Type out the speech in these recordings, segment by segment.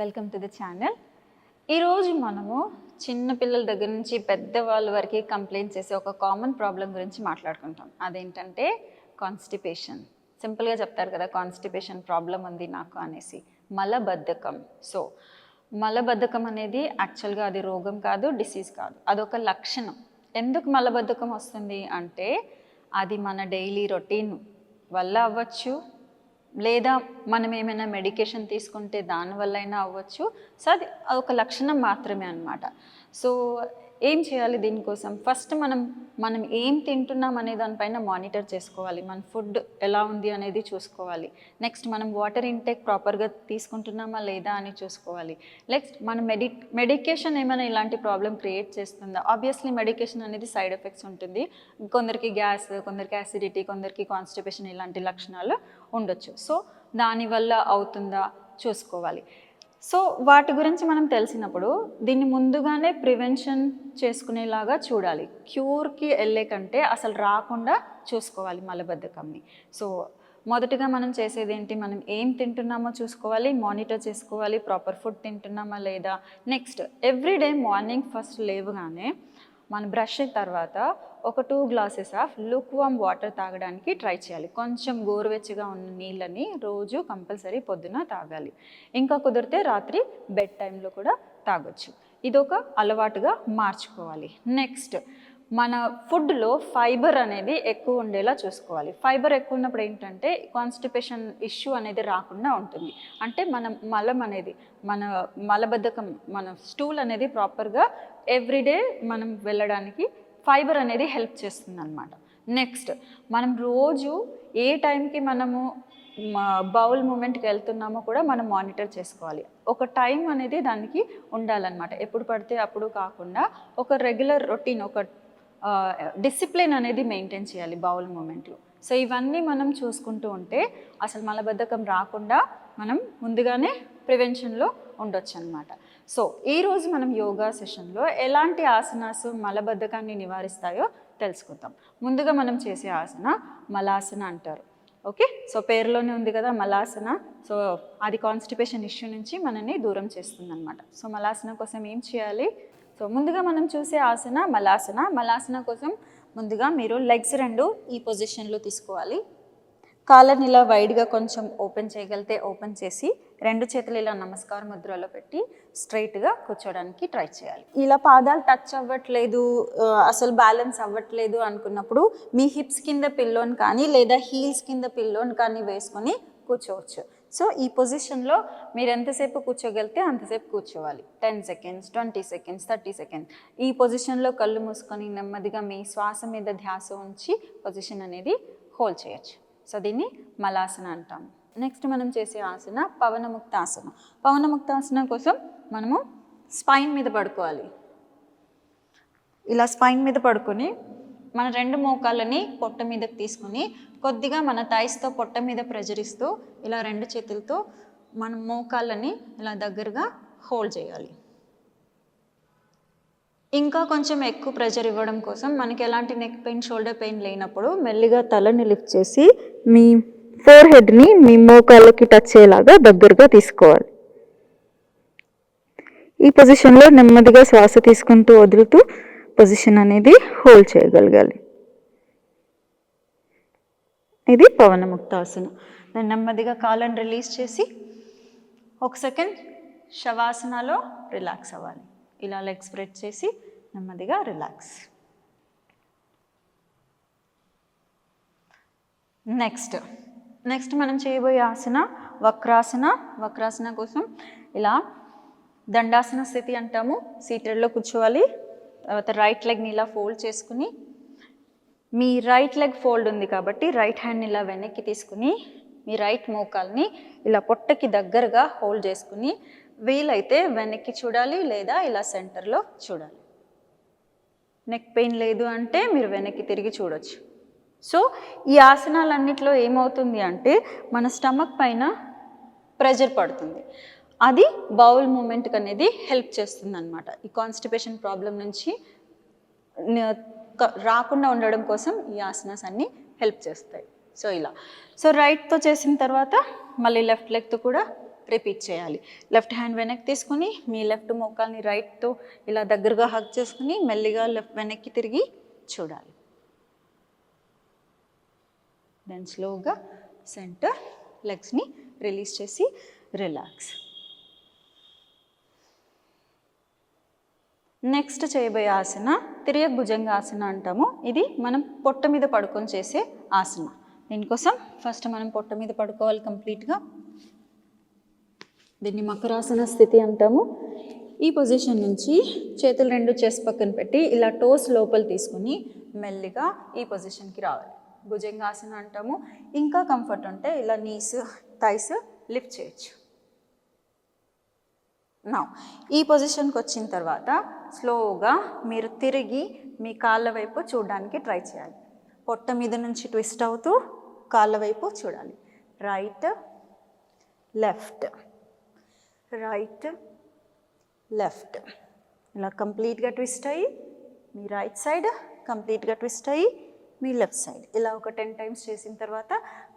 Welcome to the channel. ఈరోజు మనము చిన్న పిల్లల దగ్గర నుంచి పెద్దవాళ్ళ వరకు కంప్లైంట్ చేసే ఒక కామన్ ప్రాబ్లం గురించి మాట్లాడుకుంటాం. అదేంటంటే కాన్స్టిపేషన్. సింపుల్గా చెప్తారు కదా, కాన్స్టిపేషన్ ప్రాబ్లం ఉంది నాకు అనేసి. మలబద్ధకం. సో మలబద్ధకం అనేది యాక్చువల్గా అది రోగం కాదు, డిసీజ్ కాదు, అదొక లక్షణం. ఎందుకు మలబద్ధకం వస్తుంది అంటే అది మన డైలీ రొటీన్ వల్ల అవ్వచ్చు, లేదా మనం ఏమైనా మెడికేషన్ తీసుకుంటే దానివల్ల అయినా అవ్వచ్చు. సో అది ఒక లక్షణం మాత్రమే అన్నమాట. సో ఏం చేయాలి దీనికోసం? ఫస్ట్ మనం ఏం తింటున్నాం అనే దానిపైన మానిటర్ చేసుకోవాలి. మన ఫుడ్ ఎలా ఉంది అనేది చూసుకోవాలి. నెక్స్ట్ మనం వాటర్ ఇంటేక్ ప్రాపర్గా తీసుకుంటున్నామా లేదా అని చూసుకోవాలి. నెక్స్ట్ మన మెడికేషన్ ఏమైనా ఇలాంటి ప్రాబ్లం క్రియేట్ చేస్తుందా? ఆబ్వియస్లీ మెడికేషన్ అనేది సైడ్ ఎఫెక్ట్స్ ఉంటుంది. కొందరికి గ్యాస్, కొందరికి యాసిడిటీ, కొందరికి కాన్స్టిపేషన్ ఇలాంటి లక్షణాలు ఉండొచ్చు. సో దానివల్ల అవుతుందా చూసుకోవాలి. సో వాటి గురించి మనం తెలిసినప్పుడు దీన్ని ముందుగానే ప్రివెన్షన్ చేసుకునేలాగా చూడాలి. క్యూర్కి వెళ్ళే కంటే అసలు రాకుండా చూసుకోవాలి మలబద్ధకంని. సో మొదటగా మనం చేసేది ఏంటి? మనం ఏం తింటున్నామో చూసుకోవాలి, మానిటర్ చేసుకోవాలి, ప్రాపర్ ఫుడ్ తింటున్నామా లేదా. నెక్స్ట్ ఎవ్రీడే మార్నింగ్ ఫస్ట్ లేవగానే మనం బ్రష్ తర్వాత ఒక 2 glasses ఆఫ్ లూక్వామ్ వాటర్ తాగడానికి ట్రై చేయాలి. కొంచెం గోరువెచ్చగా ఉన్న నీళ్ళని రోజు కంపల్సరీ పొద్దున తాగాలి. ఇంకా కుదిరితే రాత్రి బెడ్ టైంలో కూడా తాగొచ్చు. ఇదొక అలవాటుగా మార్చుకోవాలి. నెక్స్ట్ మన ఫుడ్లో ఫైబర్ అనేది ఎక్కువ ఉండేలా చూసుకోవాలి. ఫైబర్ ఎక్కువ ఉన్నప్పుడు ఏంటంటే కాన్స్టిపేషన్ ఇష్యూ అనేది రాకుండా ఉంటుంది. అంటే మలం అనేది, మన మలబద్ధకం, మన స్టూల్ అనేది ప్రాపర్గా ఎవ్రీడే మనం వెళ్ళడానికి ఫైబర్ అనేది హెల్ప్ చేస్తుంది అన్నమాట. నెక్స్ట్ మనం రోజు ఏ టైంకి మనము బౌల్ మూమెంట్కి వెళ్తున్నామో కూడా మనం మానిటర్ చేసుకోవాలి. ఒక టైం అనేది దానికి ఉండాలన్నమాట. ఎప్పుడు పడితే అప్పుడు కాకుండా ఒక రెగ్యులర్ రొటీన్, ఒక డిసిప్లిన్ అనేది మెయింటైన్ చేయాలి బౌల్ మూమెంట్లో. సో ఇవన్నీ మనం చూసుకుంటూ ఉంటే అసలు మలబద్ధకం రాకుండా మనం ముందుగానే ప్రివెన్షన్లో ఉండొచ్చు అన్నమాట. సో ఈరోజు మనం యోగా సెషన్లో ఎలాంటి ఆసనాస్ మలబద్ధకాన్ని నివారిస్తాయో తెలుసుకుందాం. ముందుగా మనం చేసే ఆసన మలాసన అంటారు. ఓకే, సో పేరులోనే ఉంది కదా మలాసన. సో అది కాన్స్టిపేషన్ ఇష్యూ నుంచి మనల్ని దూరం చేస్తుంది అన్నమాట. సో మలాసన కోసం ఏం చేయాలి? సో ముందుగా మనం చూసే ఆసన మలాసన. మలాసన కోసం ముందుగా మీరు లెగ్స్ 2 ఈ పొజిషన్లో తీసుకోవాలి. కాళ్ళని ఇలా వైడ్గా కొంచెం ఓపెన్ చేయగలిగితే ఓపెన్ చేసి 2 చేతులు ఇలా నమస్కార ముద్రలో పెట్టి స్ట్రైట్గా కూర్చోడానికి ట్రై చేయాలి. ఇలా పాదాలు టచ్ అవ్వట్లేదు, అసలు బ్యాలెన్స్ అవ్వట్లేదు అనుకున్నప్పుడు మీ హిప్స్ కింద పిల్లోని కానీ లేదా హీల్స్ కింద పిల్లోని కానీ వేసుకొని కూర్చోవచ్చు. సో ఈ పొజిషన్లో మీరు ఎంతసేపు కూర్చోగలిగితే అంతసేపు కూర్చోవాలి. 10 seconds, 20 seconds, 30 seconds. ఈ పొజిషన్లో కళ్ళు మూసుకొని నెమ్మదిగా మీ శ్వాస మీద ధ్యాస ఉంచి పొజిషన్ అనేది హోల్డ్ చేయొచ్చు. సో దీన్ని మలాసన అంటాము. నెక్స్ట్ మనం చేసే ఆసన పవనముక్తాసన. పవనముక్తాసన కోసం మనము స్పైన్ మీద పడుకోవాలి. ఇలా స్పైన్ మీద పడుకొని మన 2 మోకాళ్ళని పొట్ట మీదకి తీసుకుని కొద్దిగా మన థైస్తో పొట్ట మీద ప్రెజర్ ఇస్తూ ఇలా 2 చేతులతో మన మోకాళ్ళని ఇలా దగ్గరగా హోల్డ్ చేయాలి. ఇంకా కొంచెం ఎక్కువ ప్రెజర్ ఇవ్వడం కోసం మనకి ఎలాంటి నెక్ పెయిన్, షోల్డర్ పెయిన్ లేనప్పుడు మెల్లిగా తలని లిఫ్ట్ చేసి మీ ఫోర్ హెడ్ని మీ మోకాళ్ళకి టచ్ అయ్యేలాగా దగ్గరగా తీసుకోవాలి. ఈ పొజిషన్లో నెమ్మదిగా శ్వాస తీసుకుంటూ వదులుతూ పొజిషన్ అనేది హోల్డ్ చేయగలగాలి. ఇది పవనముక్తాసన. దాన్ని నెమ్మదిగా కాళ్ళని రిలీజ్ చేసి 1 సెకండ్ శవాసనలో రిలాక్స్ అవ్వాలి. ఇలా లెగ్ స్ప్రెడ్ చేసి నెమ్మదిగా రిలాక్స్. నెక్స్ట్ మనం చేయబోయే ఆసన వక్రాసన. వక్రాసన కోసం ఇలా దండాసన స్థితి అంటాము. సీటెడ్లో కూర్చోవాలి. తర్వాత రైట్ లెగ్ని ఇలా ఫోల్డ్ చేసుకుని, మీ రైట్ లెగ్ ఫోల్డ్ ఉంది కాబట్టి రైట్ హ్యాండ్ని ఇలా వెనక్కి తీసుకుని మీ రైట్ మోకాల్ని ఇలా పొట్టకి దగ్గరగా హోల్డ్ చేసుకుని వీలైతే వెనక్కి చూడాలి లేదా ఇలా సెంటర్లో చూడాలి. నెక్ పెయిన్ లేదు అంటే మీరు వెనక్కి తిరిగి చూడొచ్చు. సో ఈ ఆసనాలన్నిటిలో ఏమవుతుంది అంటే మన స్టమక్ పైన ప్రెజర్ పడుతుంది. అది బౌల్ మూమెంట్కి అనేది హెల్ప్ చేస్తుంది అన్నమాట. ఈ కాన్స్టిపేషన్ ప్రాబ్లం నుంచి రాకుండా ఉండడం కోసం ఈ ఆసనాస్ అన్నీ హెల్ప్ చేస్తాయి. సో ఇలా రైట్తో చేసిన తర్వాత మళ్ళీ లెఫ్ట్ లెగ్తో కూడా రిపీట్ చేయాలి. లెఫ్ట్ హ్యాండ్ వెనక్కి తీసుకుని మీ లెఫ్ట్ మోకాల్ని రైట్తో ఇలా దగ్గరగా హగ్ చేసుకుని మెల్లిగా వెనక్కి తిరిగి చూడాలి. దెన్ స్లోగా సెంటర్, లెగ్స్ని రిలీజ్ చేసి రిలాక్స్. నెక్స్ట్ చేయబోయే ఆసన తిరియక్ భుజంగాసన అంటాము. ఇది మనం పొట్ట మీద పడుకొని చేసే ఆసన. దీనికోసం ఫస్ట్ మనం పొట్ట మీద పడుకోవాలి కంప్లీట్గా. దీన్ని మకరాసన స్థితి అంటాము. ఈ పొజిషన్ నుంచి చేతులు రెండు చెస్ట్ పక్కన పెట్టి ఇలా టోస్ లోపల తీసుకుని మెల్లిగా ఈ పొజిషన్కి రావాలి. భుజంగాసన అంటాము. ఇంకా కంఫర్ట్ ఉంటే ఇలా నీస్, థైస్ లిఫ్ట్ చేయొచ్చు. నా ఈ పొజిషన్కి వచ్చిన తర్వాత స్లోగా మీరు తిరిగి మీ కాళ్ళ వైపు చూడడానికి ట్రై చేయాలి. పొట్ట మీద నుంచి ట్విస్ట్ అవుతూ కాళ్ళ వైపు చూడాలి. Right, left, right, left. ఇలా కంప్లీట్గా ట్విస్ట్ అయ్యి మీ రైట్ సైడ్, కంప్లీట్గా ట్విస్ట్ అయ్యి మీ లెఫ్ట్ సైడ్. ఇలా ఒక 10 టైమ్స్ చేసిన తర్వాత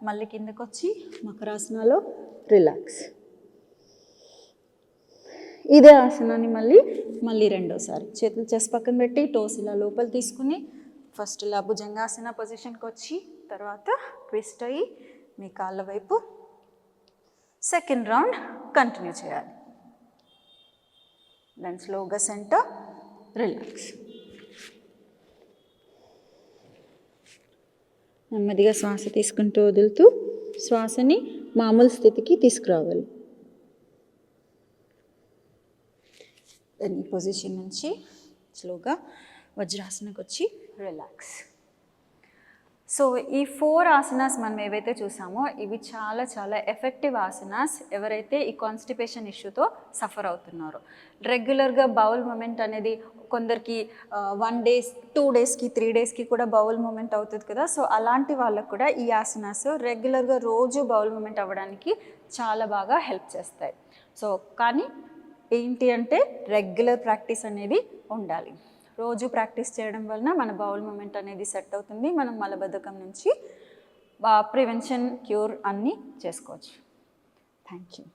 మళ్ళీ కిందకు వచ్చి మకరాసనాలో రిలాక్స్. ఇదే ఆసనాన్ని మళ్ళీ రెండోసారి చేతులు చెస్ట్ పక్కన పెట్టి టోస్ ఇలా లోపల తీసుకుని ఫస్ట్ ఇలా భుజంగాసన పొజిషన్కి వచ్చి తర్వాత ట్విస్ట్ అయ్యి మీ కాళ్ళ వైపు సెకండ్ రౌండ్ కంటిన్యూ చేయాలి. దెన్ స్లోగా సెంటర్, రిలాక్స్. నెమ్మదిగా శ్వాస తీసుకుంటూ వదులుతూ శ్వాసని మామూలు స్థితికి తీసుకురావాలి. ఈ పొజిషన్ నుంచి స్లోగా వజ్రాసనకు వచ్చి రిలాక్స్. సో ఈ 4 ఆసనాస్ మనం ఏవైతే చూసామో ఇవి చాలా చాలా ఎఫెక్టివ్ ఆసనాస్ ఎవరైతే ఈ కాన్స్టిపేషన్ ఇష్యూతో సఫర్ అవుతున్నారో. రెగ్యులర్గా బౌల్ మూమెంట్ అనేది కొందరికి 1 day 2 daysకి 3 daysకి కూడా బౌల్ మూమెంట్ అవుతుంది కదా. సో అలాంటి వాళ్ళకు కూడా ఈ ఆసనాస్ రెగ్యులర్గా రోజు బౌల్ మూమెంట్ అవ్వడానికి చాలా బాగా హెల్ప్ చేస్తాయి. సో కానీ ఏంటి అంటే రెగ్యులర్ ప్రాక్టీస్ అనేది ఉండాలి. రోజు ప్రాక్టీస్ చేయడం వలన మన బౌల్ మూమెంట్ అనేది సెట్ అవుతుంది. మనం మలబద్ధకం నుంచి ప్రివెన్షన్, క్యూర్ అన్నీ చేసుకోవచ్చు. Thank you.